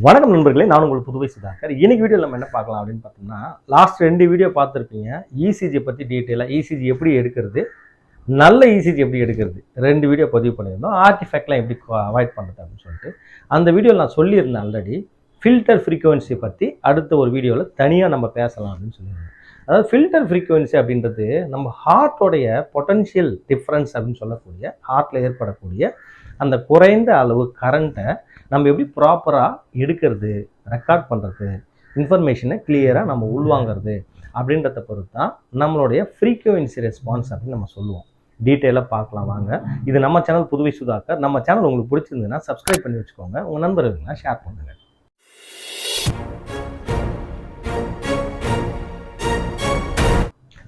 வணக்கம் நண்பர்களே, நான் உங்களுக்கு புதுவை சுதாகர். இன்னைக்கு வீடியோவில் நம்ம என்ன பார்க்கலாம் அப்படின்னு பார்த்தோம்னா, லாஸ்ட் 2 வீடியோ பார்த்துருப்பீங்க. இசிஜி பற்றி டீட்டெயிலாக இசிஜி எப்படி எடுக்கிறது, நல்ல இசிஜி எப்படி எடுக்கிறது 2 வீடியோ பதிவு பண்ணியிருந்தோம். ஆர்டிஃபேக்ட்லாம் எப்படி அவாய்ட் பண்ணுறது அப்படின்னு சொல்லிட்டு அந்த வீடியோவில் நான் சொல்லியிருந்தேன் ஆல்ரெடி. ஃபில்டர் ஃப்ரீக்குவென்சி பற்றி அடுத்த ஒரு வீடியோவில் தனியாக நம்ம பேசலாம் அப்படின்னு சொல்லியிருந்தேன். அதாவது ஃபில்டர் ஃப்ரீக்குவென்சி அப்படின்றது நம்ம ஹார்ட்டோடைய பொட்டன்ஷியல் டிஃப்ரென்ஸ் அப்படின்னு சொல்லக்கூடிய ஹார்ட்டில் ஏற்படக்கூடிய அந்த குறைந்த அளவு கரண்ட்டை நம்ம எப்படி ப்ராப்பராக எடுக்கிறது, ரெக்கார்ட் பண்ணுறது, இன்ஃபர்மேஷனை கிளியராக நம்ம உள்வாங்கிறது அப்படின்றத பொறுத்து தான் நம்மளுடைய ஃப்ரீக்குவென்சி ரெஸ்பான்ஸ் அப்படின்னு நம்ம சொல்லுவோம். டீட்டெயிலாக பார்க்கலாம் வாங்க. இது நம்ம சேனல் புதுவை சுதாகர். நம்ம சேனல் உங்களுக்கு பிடிச்சிருந்ததுன்னா சப்ஸ்கிரைப் பண்ணி வச்சுக்கோங்க, உங்கள் நண்பர்களுக்கு ஷேர் பண்ணுங்கள்.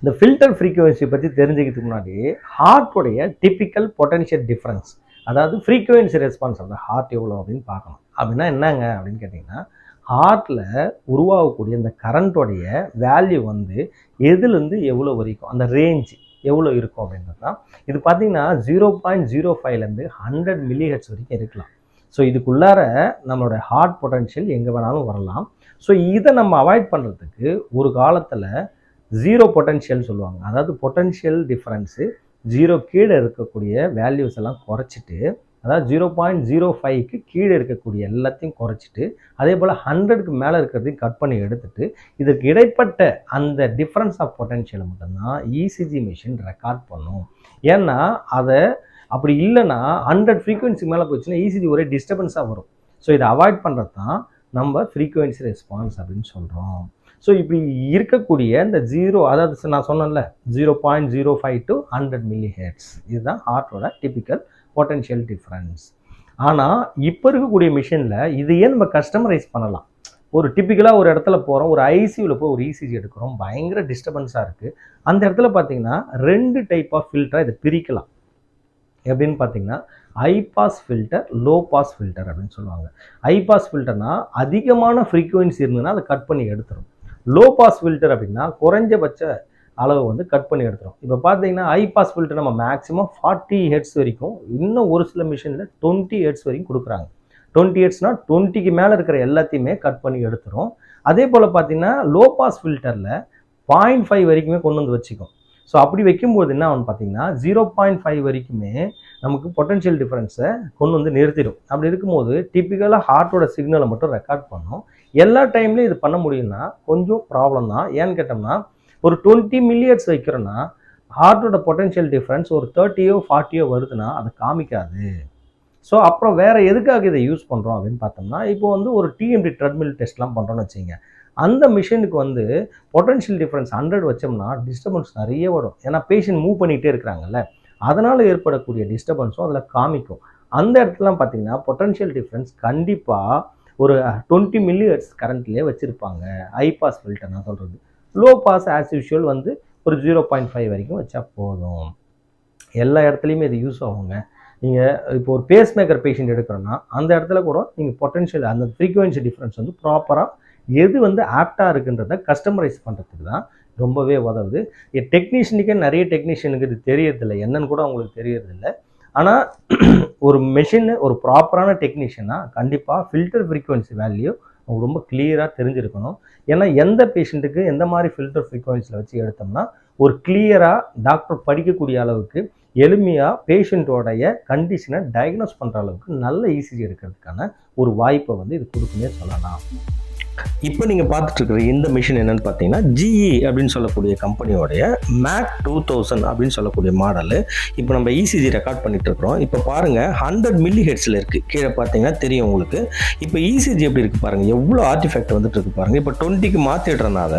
இந்த ஃபில்டர் ஃப்ரீக்குவென்சி பற்றி தெரிஞ்சுக்கிறதுக்கு முன்னாடி ஹார்ட்டோடைய டிப்பிக்கல் பொட்டன்ஷியல் டிஃப்ரென்ஸ், அதாவது ஃப்ரீக்குவென்சி ரெஸ்பான்ஸ் அந்த ஹார்ட் எவ்வளோ அப்படின்னு பார்க்கணும். அப்படின்னா என்னங்க அப்படின்னு கேட்டிங்கன்னா, ஹார்ட்டில் உருவாகக்கூடிய இந்த கரண்ட்டோடைய வேல்யூ வந்து எதுலேருந்து எவ்வளோ வரைக்கும் அந்த ரேஞ்ச் எவ்வளோ இருக்கும் அப்படின்றது தான். இது பார்த்திங்கன்னா 0.05லேருந்து 100 மில்லிஹெர்ட்ஸ் வரைக்கும் இருக்கலாம். ஸோ இதுக்குள்ளார நம்மளோட ஹார்ட் பொட்டன்ஷியல் எங்கே வேணாலும் வரலாம். ஸோ இதை நம்ம அவாய்ட் பண்ணுறதுக்கு ஒரு காலத்தில் ஜீரோ பொட்டன்ஷியல் சொல்லுவாங்க. அதாவது பொட்டன்ஷியல் டிஃப்ரென்ஸு 0 கீழே இருக்கக்கூடிய வேல்யூஸ் எல்லாம் குறைச்சிட்டு, அதாவது 0.05க்கு கீழே இருக்கக்கூடிய எல்லாத்தையும் குறைச்சிட்டு, அதே போல் 100க்கு மேலே இருக்கிறதையும் கட் பண்ணி எடுத்துட்டு, இதற்கு இடைப்பட்ட அந்த டிஃப்ரென்ஸ் ஆஃப் பொட்டன்ஷியலை மட்டும்தான் இசிஜி மிஷின் ரெக்கார்ட் பண்ணும். ஏன்னா அதை அப்படி இல்லைன்னா 100 ஃப்ரீக்குவென்சி மேலே போச்சுன்னா இசிஜி ஒரே டிஸ்டர்பன்ஸாக வரும். ஸோ இதை அவாய்ட் பண்ணுறது தான் நம்ம ஃப்ரீக்குவென்சி ரெஸ்பான்ஸ் அப்படின்னு சொல்கிறோம். ஸோ இப்படி இருக்கக்கூடிய இந்த அதாவது நான் சொன்னேன்ல 0.05 to 100 மில்லிஹெர்ட்ஸ், இதுதான் ஹார்ட்டோட டிப்பிக்கல் பொட்டன்ஷியல் டிஃப்ரென்ஸ். ஆனால் இப்போ இருக்கக்கூடிய மிஷினில் இதையே நம்ம கஸ்டமரைஸ் பண்ணலாம். ஒரு டிப்பிக்கலாக ஒரு இடத்துல போகிறோம், ஒரு ஐசியூவில் போய் ஒரு இசிஜி எடுக்கிறோம், பயங்கர டிஸ்டர்பன்ஸாக இருக்குது. அந்த இடத்துல பார்த்தீங்கன்னா 2 டைப் ஆஃப் ஃபில்டராக இதை பிரிக்கலாம். எப்படின்னு பார்த்தீங்கன்னா, high pass filter, low pass filter அப்படின்னு சொல்லுவாங்க. ஹை பாஸ் ஃபில்டர்னால் அதிகமான ஃப்ரீக்குவென்சி இருந்ததுன்னா அதை கட் பண்ணி எடுத்துரும். லோ பாஸ் ஃபில்டர் அப்படின்னா குறைஞ்சபட்ச அளவு வந்து கட் பண்ணி எடுத்துரும். இப்போ பார்த்தீங்கன்னா ஹை பாஸ் ஃபில்டர் நம்ம மேக்ஸிமம் 40 ஹெர்ட்ஸ் வரைக்கும், இன்னும் ஒரு சில மிஷினில் 20 ஹெர்ட்ஸ் வரைக்கும் கொடுக்குறாங்க. 20 ஹெர்ட்ஸ்னால் 20க்கு மேலே இருக்கிற எல்லாத்தையுமே கட் பண்ணி எடுத்துரும். அதே போல் பார்த்தீங்கன்னா லோ பாஸ் ஃபில்டரில் 0.5 வரைக்குமே கொண்டு வந்து வச்சுக்கும். ஸோ அப்படி வைக்கும்போது என்ன ஆகும்னு பார்த்தீங்கன்னா 0.5 வரைக்குமே நமக்கு பொட்டன்ஷியல் டிஃப்ரென்ஸை கொண்டு வந்து நிறுத்திடும். அப்படி இருக்கும்போது டிப்பிக்கலாக ஹார்ட்டோட சிக்னலை மட்டும் ரெக்கார்ட் பண்ணும். எல்லா டைம்லேயும் இது பண்ண முடியும்னா கொஞ்சம் ப்ராப்ளம் தான். ஏன்னு கேட்டோம்னா, ஒரு 20 மில்லிஹெர்ட்ஸ் வைக்கிறோன்னா ஹார்ட்டோட பொட்டன்ஷியல் டிஃப்ரென்ஸ் ஒரு 30யோ 40யோ வருதுன்னா அதை காமிக்காது. ஸோ அப்புறம் வேறு எதுக்காக இதை யூஸ் பண்ணுறோம் அப்படின்னு பார்த்தோம்னா, இப்போ வந்து ஒரு டிஎம்டி ட்ரெட்மில் டெஸ்ட்லாம் பண்ணுறோன்னு வச்சுங்க. அந்த மிஷினுக்கு வந்து பொட்டன்ஷியல் டிஃப்ரென்ஸ் 100 வச்சோம்னா டிஸ்டர்பன்ஸ் நிறைய வரும். ஏன்னா பேஷண்ட் மூவ் பண்ணிகிட்டே இருக்கிறாங்கல்ல, அதனால் ஏற்படக்கூடிய டிஸ்டர்பன்ஸும் அதில் காமிக்கும். அந்த இடத்துலலாம் பார்த்தீங்கன்னா பொட்டன்ஷியல் டிஃப்ரென்ஸ் கண்டிப்பாக ஒரு 20 மில்லிஹெர்ட்ஸ் கரண்ட்லேயே வச்சுருப்பாங்க. ஹை பாஸ் ஃபில்டர் நான் சொல்கிறது. லோ பாஸ் ஆஸ் யூஷுவல் வந்து ஒரு 0.5 வரைக்கும் வச்சா போதும். எல்லா இடத்துலையுமே இது யூஸ் ஆகுங்க. நீங்கள் இப்போ ஒரு பேஸ் மேக்கர் பேஷண்ட் எடுக்கிறோன்னா அந்த இடத்துல கூட நீங்கள் பொட்டன்ஷியல் அந்த ஃப்ரீக்குவென்சி டிஃப்ரென்ஸ் வந்து ப்ராப்பராக எது வந்து ஆப்டாக இருக்குன்றதை கஸ்டமரைஸ் பண்ணுறதுக்கு தான் ரொம்பவே உதவுது. டெக்னீஷியனுக்கே நிறைய டெக்னீஷியனுக்கு இது தெரியறதில்லை, என்னன்னு கூட அவங்களுக்கு தெரியறதில்லை. ஆனால் ஒரு மெஷின் ஒரு ப்ராப்பரான டெக்னீஷியனாக கண்டிப்பாக ஃபில்டர் ஃப்ரீக்குவென்சி வேல்யூ அவங்க ரொம்ப கிளியராக தெரிஞ்சிருக்கணும். ஏன்னா எந்த பேஷண்ட்டுக்கு எந்த மாதிரி ஃபில்டர் ஃப்ரீக்குவென்சியில் வச்சு எடுத்தோம்னா ஒரு கிளியராக டாக்டர் படிக்கக்கூடிய அளவுக்கு எளிமையாக பேஷண்ட்டோடைய கண்டிஷனை டயக்னோஸ் பண்ணுற அளவுக்கு நல்ல இசிஜி எடுக்கிறதுக்கான ஒரு வாய்ப்பை வந்து இது கொடுக்குன்னே சொல்லலாம். இப்போ நீங்கள் பார்த்துட்டு இருக்கிற இந்த மிஷின் என்னென்னு பார்த்தீங்கன்னா, ஜிஇ அப்படின்னு சொல்லக்கூடிய கம்பெனியோடைய மேக் 2000 அப்படின்னு சொல்லக்கூடிய மாடலு. இப்போ நம்ம இசிஜி ரெக்கார்ட் பண்ணிட்டு இருக்கிறோம். இப்போ பாருங்கள் 100 மில்லிஹெர்ட்ஸில் இருக்குது. கீழே பார்த்தீங்கன்னா தெரியும் உங்களுக்கு. இப்போ இசிஜி எப்படி இருக்குது பாருங்கள், எவ்வளோ ஆர்டிஃபேக்ட் வந்துட்டு இருக்கு பாருங்கள். இப்போ 20க்கு மாற்றிடுறனால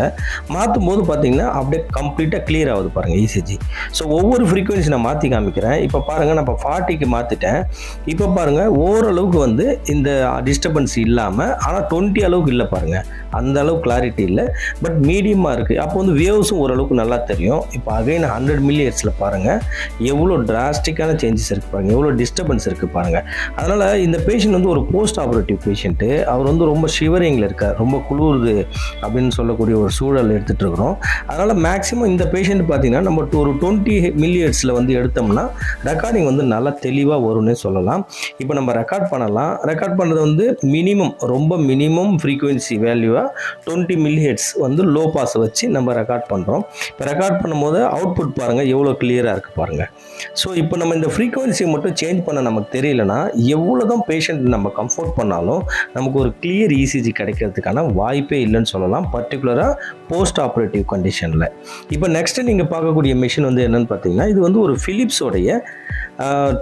மாற்றும் போது பார்த்தீங்கன்னா அப்படியே கம்ப்ளீட்டாக கிளியர் ஆகுது பாருங்கள் இசிஜி. ஸோ ஒவ்வொரு ஃப்ரீக்குவென்சி நான் மாற்றி காமிக்கிறேன். இப்போ பாருங்கள் நான் இப்போ 40க்கு மாற்றிட்டேன். இப்போ பாருங்கள் ஓரளவுக்கு வந்து இந்த டிஸ்டர்பன்ஸ் இல்லாமல், ஆனால் 20 அளவுக்கு இல்லை பாருங்கள். பாருங்கள், அந்த அளவு கிளாரிட்டி இல்லை, பட் மீடியமாக இருக்குது. அப்போ வந்து வேவ்ஸும் ஓரளவுக்கு நல்லா தெரியும். இப்போ அகைன் 100 மில்லிஹெர்ட்ஸில் பாருங்கள் எவ்வளோ டிராஸ்டிக்கான சேஞ்சஸ் இருக்குது பாருங்கள், எவ்வளோ டிஸ்டர்பன்ஸ் இருக்குது பாருங்கள். அதனால் இந்த பேஷண்ட் வந்து ஒரு போஸ்ட் ஆப்ரேட்டிவ் பேஷண்ட்டு. அவர் வந்து ரொம்ப ஷிவரிங்கில் இருக்கார், ரொம்ப குளிருது அப்படின்னு சொல்லக்கூடிய ஒரு சூழல் எடுத்துகிட்டு இருக்கிறோம். அதனால் மேக்ஸிமம் இந்த பேஷண்ட் பார்த்தீங்கன்னா நம்ம ஒரு 20 மில்லிஹெர்ட்ஸில் வந்து எடுத்தோம்னா ரெக்கார்டிங் வந்து நல்லா தெளிவாக வரும்னே சொல்லலாம். இப்போ நம்ம ரெக்கார்ட் பண்ணலாம். ரெக்கார்ட் பண்ணுறது வந்து ரொம்ப மினிமம் ஃப்ரீக்குவென்சி வேல்யூவாக 20 மில்லிஹெர்ட்ஸ் வந்து லோ பாஸ் வச்சு நம்ம ரெக்கார்ட் பண்ணுறோம். இப்போ ரெக்கார்ட் பண்ணும்போது அவுட்புட் பாருங்கள் எவ்வளோ கிளியராக இருக்குது பாருங்கள். ஸோ இப்போ நம்ம இந்த ஃப்ரீக்குவென்சியை மட்டும் சேஞ்ச் பண்ண நமக்கு தெரியலனா எவ்வளோ தான் பேஷண்ட் நம்ம கம்ஃபோர்ட் பண்ணாலும் நமக்கு ஒரு கிளியர் இசிஜி கிடைக்கிறதுக்கான வாய்ப்பே இல்லைன்னு சொல்லலாம், பர்டிகுலராக போஸ்ட் ஆப்ரேட்டிவ் கண்டிஷனில். இப்போ நெக்ஸ்ட்டு நீங்கள் பார்க்கக்கூடிய மிஷின் வந்து என்னென்னு பார்த்தீங்கன்னா, இது வந்து ஒரு ஃபிலிப்ஸோடைய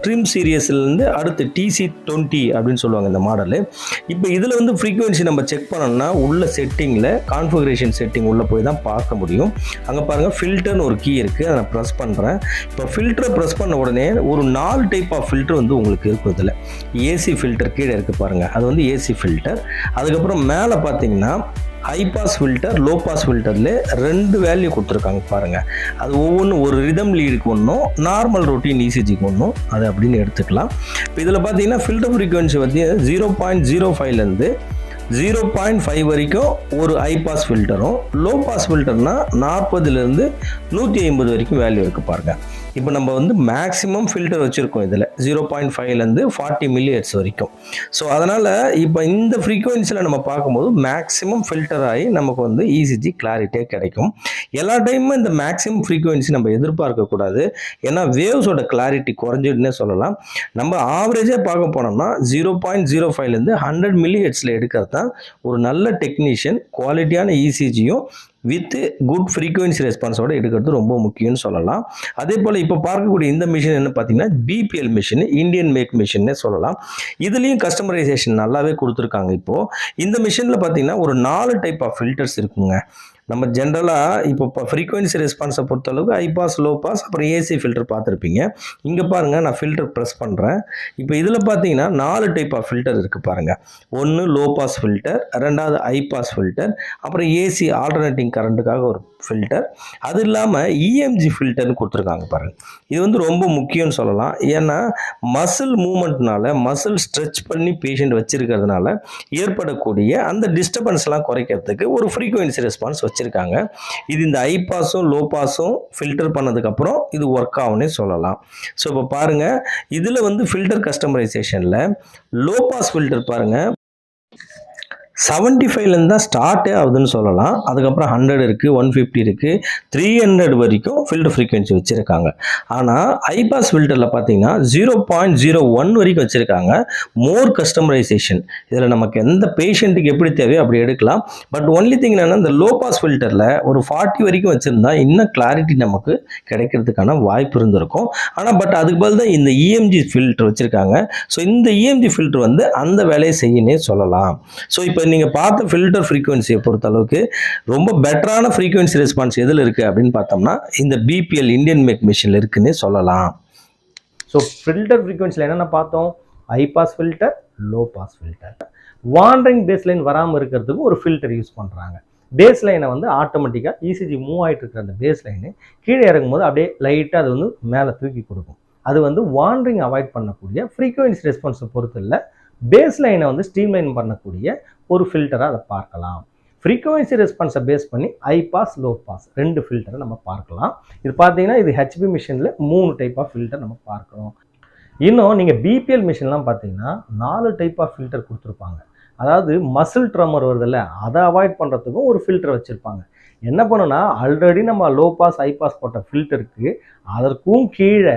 ட்ரிம் சீரியஸ்லேருந்து அடுத்து TC20 அப்படின்னு சொல்லுவாங்க இந்த மாடலு. இப்போ இதில் வந்து ஃப்ரீக்குவென்சி நம்ம செக் பண்ணோம்னா உள்ள செட்டிங்கில் கான்ஃபிகரேஷன் செட்டிங் உள்ளே போய் தான் பார்க்க முடியும். அங்கே பாருங்கள் ஃபில்டர்னு ஒரு கீ இருக்குது, அதை நான் ப்ரெஸ் பண்ணுறேன். இப்போ ஃபில்டரை ப்ரெஸ் பண்ண உடனே ஒரு 4 டைப் ஆஃப் ஃபில்டர் வந்து உங்களுக்கு இருக்கும். இதில் ஏசி ஃபில்டர் கீழே இருக்குது பாருங்கள், அது வந்து ஏசி ஃபில்டர். அதுக்கப்புறம் மேலே பார்த்தீங்கன்னா high pass filter, low pass ஃபில்டரில் 2 வேல்யூ கொடுத்துருக்காங்க பாருங்கள். அது ஒவ்வொன்றும் ஒரு ரிதம் லீடுக்கு ஒன்றும், நார்மல் ரொட்டீன் இசிஜிக்கு ஒன்றும், அது அப்படின்னு எடுத்துக்கலாம். இப்போ இதில் பார்த்தீங்கன்னா ஃபில்டர் ஃப்ரீக்வன்சி வந்து 0.05லேருந்து 0.5 வரைக்கும் ஒரு ஹை பாஸ் ஃபில்டரும், லோ பாஸ் ஃபில்டர்னா 40லேருந்து 150 வரைக்கும் வேல்யூ இருக்குது பாருங்கள். இப்போ நம்ம வந்து மேக்ஸிமம் ஃபில்டர் வச்சுருக்கோம் இதில் 0.5லேருந்து 40 மில்லிஹெர்ட்ஸ் வரைக்கும். ஸோ அதனால் இப்போ இந்த ஃப்ரீக்குவென்சியில் நம்ம பார்க்கும்போது மேக்ஸிமம் ஃபில்டர் ஆகி நமக்கு வந்து இசிஜி கிளாரிட்டியாக கிடைக்கும். எல்லா டைமும் இந்த மேக்ஸிமம் ஃப்ரீக்குவென்சி நம்ம எதிர்பார்க்கக்கூடாது, ஏன்னா வேவ்ஸோட கிளாரிட்டி குறைஞ்சிடுன்னே சொல்லலாம். நம்ம ஆவரேஜாக பார்க்க போனோம்னா 0.05லேருந்து 100 மில்லிஹெர்ட்ஸில் எடுக்கிறது தான் ஒரு நல்ல டெக்னீஷியன் குவாலிட்டியான இசிஜியும் வித் குட் ஃப்ரீக்குவென்சி ரெஸ்பான்ஸோட எடுக்கிறது ரொம்ப முக்கியம்னு சொல்லலாம். அதே போல் இப்போ பார்க்கக்கூடிய இந்த மிஷின் என்ன பார்த்தீங்கன்னா பிபிஎல் மிஷின், இந்தியன் மேக் மிஷின்னே சொல்லலாம். இதுலேயும் கஸ்டமரைசேஷன் நல்லாவே கொடுத்துருக்காங்க. இப்போது இந்த மிஷினில் பார்த்தீங்கன்னா ஒரு 4 டைப் ஆஃப் ஃபில்டர்ஸ் இருக்குங்க. நம்ம ஜென்ரலாக இப்போ ஃப்ரீக்குவென்சி ரெஸ்பான்ஸை பொறுத்தளவுக்கு ஹை பாஸ், லோ பாஸ், அப்புறம் ஏசி ஃபில்டர் பார்த்துருப்பீங்க. இங்கே பாருங்கள் நான் ஃபில்டர் ப்ரெஸ் பண்ணுறேன். இப்போ இதில் பார்த்தீங்கன்னா 4 டைப் ஆஃப் ஃபில்டர் இருக்குது பாருங்கள். ஒன்று லோ பாஸ் ஃபில்டர், ரெண்டாவது ஹை பாஸ் ஃபில்டர், அப்புறம் ஏசி ஆல்டர்னேட்டிங் கரண்ட்டுக்காக ஒரு ஃபில்டர், அது இல்லாமல் இஎம்ஜி ஃபில்டர்னு கொடுத்துருக்காங்க பாருங்கள். இது வந்து ரொம்ப முக்கியம்னு சொல்லலாம். ஏன்னா மசில் மூமெண்ட்னால, மசில் ஸ்ட்ரெச் பண்ணி பேஷண்ட் வச்சுருக்கிறதுனால ஏற்படக்கூடிய அந்த டிஸ்டர்பன்ஸ்லாம் குறைக்கிறதுக்கு ஒரு ஃப்ரீக்குவென்சி ரெஸ்பான்ஸ் வச்சுருக்காங்க. இது இந்த ஹை பாஸும் லோ பாஸும் ஃபில்டர் பண்ணதுக்கப்புறம் இது ஒர்க் ஆகும்னே சொல்லலாம். ஸோ இப்போ பாருங்கள் இதில் வந்து ஃபில்டர் கஸ்டமரைசேஷனில் லோ பாஸ் ஃபில்டர் பாருங்கள் 75லேருந்து தான் ஸ்டார்ட்டே ஆகுதுன்னு சொல்லலாம். அதுக்கப்புறம் 100 இருக்குது, 150 இருக்குது, 300 வரைக்கும் ஃபில்டர் ஃப்ரீக்வன்சி வச்சுருக்காங்க. ஆனால் ஐபாஸ் ஃபில்டரில் பார்த்தீங்கன்னா 0.01 வரைக்கும் வச்சுருக்காங்க. மோர் கஸ்டமரைசேஷன். இதில் நமக்கு எந்த பேஷண்ட்டுக்கு எப்படி தேவையோ அப்படி எடுக்கலாம். பட் ஒன்லி திங் என்னென்னா இந்த லோ பாஸ் ஃபில்டரில் ஒரு 40 வரைக்கும் வச்சுருந்தா இன்னும் கிளாரிட்டி நமக்கு கிடைக்கிறதுக்கான வாய்ப்பு இருந்திருக்கும். ஆனால் பட் அதுக்கு பதில் தான் இந்த இஎம்ஜி ஃபில்டர் வச்சுருக்காங்க. ஸோ இந்த இஎம்ஜி ஃபில்டர் வந்து அந்த வேலையை செய்யனே சொல்லலாம். ஸோ இப்போ நீங்கள் பார்த்த ஃபில்டர் ஃப்ரீக்வன்சியை பொறுத்த அளவுக்கு ரொம்ப பெட்டரான ஃப்ரீக்வன்சி ரெஸ்பான்ஸ் எதில் இருக்குது அப்படின்னு பார்த்தோம்னா இந்த பிபிஎல் இந்தியன் மேக் மிஷினில் இருக்குன்னே சொல்லலாம். ஸோ ஃபில்டர் ஃப்ரீக்வன்சியில் என்னென்ன பார்த்தோம்? High pass filter, low pass filter. Wandering base line வராமல் இருக்கிறதுக்கு ஒரு ஃபில்டர் யூஸ் பண்ணுறாங்க. பேஸ் லைனை வந்து ஆட்டோமேட்டிக்காக இசிஜி மூவ் ஆகிட்டு இருக்கிற அந்த பேஸ் லைனு கீழே இறங்கும்போது அப்படியே லைட்டாக அது வந்து மேலே தூக்கி கொடுக்கும். அது வந்து வாண்டரிங் அவாய்ட் பண்ணக்கூடிய ஃப்ரீக்வன்சி ரெஸ்பான்ஸை பொறுத்து இல்லை, பேஸ் லைனை வந்து ஸ்ட்ரீம்லைன் பண்ணக்கூடிய ஒரு ஃபில்டராக அதை பார்க்கலாம். ஃப்ரீக்வன்சி ரெஸ்பான்ஸை பேஸ் பண்ணி ஹை பாஸ், லோ பாஸ் 2 ஃபில்டரை நம்ம பார்க்கலாம். இது பார்த்தீங்கன்னா இது ஹெச்பி மிஷினில் 3 டைப் ஆஃப் ஃபில்டர் நம்ம பார்க்குறோம். இன்னும் நீங்கள் பிபிஎல் மிஷின்லாம் பார்த்தீங்கன்னா 4 டைப் ஆஃப் ஃபில்டர் கொடுத்துருப்பாங்க. அதாவது மசில் ட்ரமர் வருதில்ல, அதை அவாய்ட் பண்ணுறதுக்கும் ஒரு ஃபில்டர் வச்சுருப்பாங்க. என்ன பண்ணுன்னா ஆல்ரெடி நம்ம லோ பாஸ், ஹை பாஸ் போட்ட ஃபில்டருக்கு அதற்கும் கீழே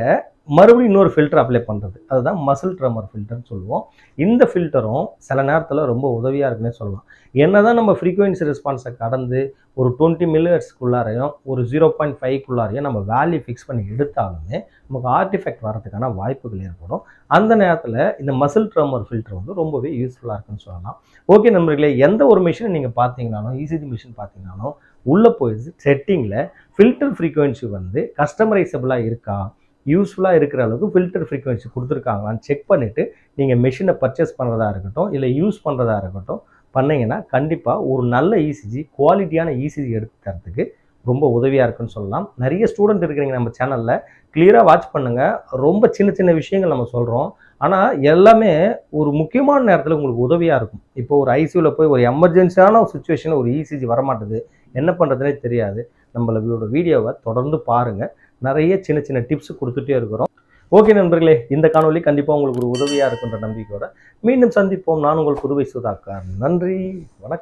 மறுபடியும் இன்னொரு ஃபில்டர் அப்ளை பண்ணுறது, அதுதான் மசில் ட்ரமர் ஃபில்டர்னு சொல்லுவோம். இந்த ஃபில்டரும் சில நேரத்தில் ரொம்ப உதவியாக இருக்குன்னே சொல்லலாம். என்ன தான் நம்ம ஃப்ரீக்வன்சி ரெஸ்பான்ஸை கடந்து ஒரு 20 மில்லிஹெர்ட்ஸ்க்குள்ளாரையும் ஒரு 0.5க்குள்ளாரையும் நம்ம வேல்யூ ஃபிக்ஸ் பண்ணி எடுத்தாலுமே நமக்கு ஆர்டிஃபெக்ட் வரதுக்கான வாய்ப்புகள் ஏற்படும். அந்த நேரத்தில் இந்த மசில் ட்ரமர் ஃபில்டர் வந்து ரொம்பவே யூஸ்ஃபுல்லாக இருக்குன்னு சொல்லலாம். ஓகே நண்பர்களே, எந்த ஒரு மிஷினை நீங்கள் பார்த்தீங்கன்னாலும், இசிஜி மிஷின் பார்த்தீங்கன்னாலும் உள்ளே போயிடுச்சு செட்டிங்கில் ஃபில்டர் ஃப்ரீக்வன்சி வந்து கஸ்டமரைசபிளாக இருக்கா, யூஸ்ஃபுல்லாக இருக்கிற அளவுக்கு ஃபில்டர் ஃப்ரீக்வன்சி கொடுத்துருக்காங்களான்னு செக் பண்ணிவிட்டு நீங்கள் மெஷினை பர்ச்சேஸ் பண்ணுறதா இருக்கட்டும், இல்லை யூஸ் பண்ணுறதா இருக்கட்டும், பண்ணிங்கன்னா கண்டிப்பாக ஒரு நல்ல இசிஜி, குவாலிட்டியான இசிஜி எடுத்து தரத்துக்கு ரொம்ப உதவியாக இருக்குன்னு சொல்லலாம். நிறைய ஸ்டூடெண்ட் இருக்கிறீங்க நம்ம சேனலில், கிளியராக வாட்ச் பண்ணுங்கள். ரொம்ப சின்ன சின்ன விஷயங்கள் நம்ம சொல்கிறோம். ஆனால் எல்லாமே ஒரு முக்கியமான நேரத்தில் உங்களுக்கு உதவியாக இருக்கும். இப்போ ஒரு ஐசியூவில் போய் ஒரு எமர்ஜென்சியான ஒரு சுச்சுவேஷனில் ஒரு இசிஜி வரமாட்டுது, என்ன பண்ணுறதுனே தெரியாது. நம்மளோட வீடியோவை தொடர்ந்து பாருங்கள். நிறைய சின்ன சின்ன டிப்ஸ் கொடுத்துட்டே இருக்கிறோம். ஓகே நண்பர்களே, இந்த காணொலி கண்டிப்பாக உங்களுக்கு ஒரு உதவியாக இருக்குன்ற நம்பிக்கையோட மீண்டும் சந்திப்போம். நான் உங்கள் புதுவை சுதாகர். நன்றி, வணக்கம்.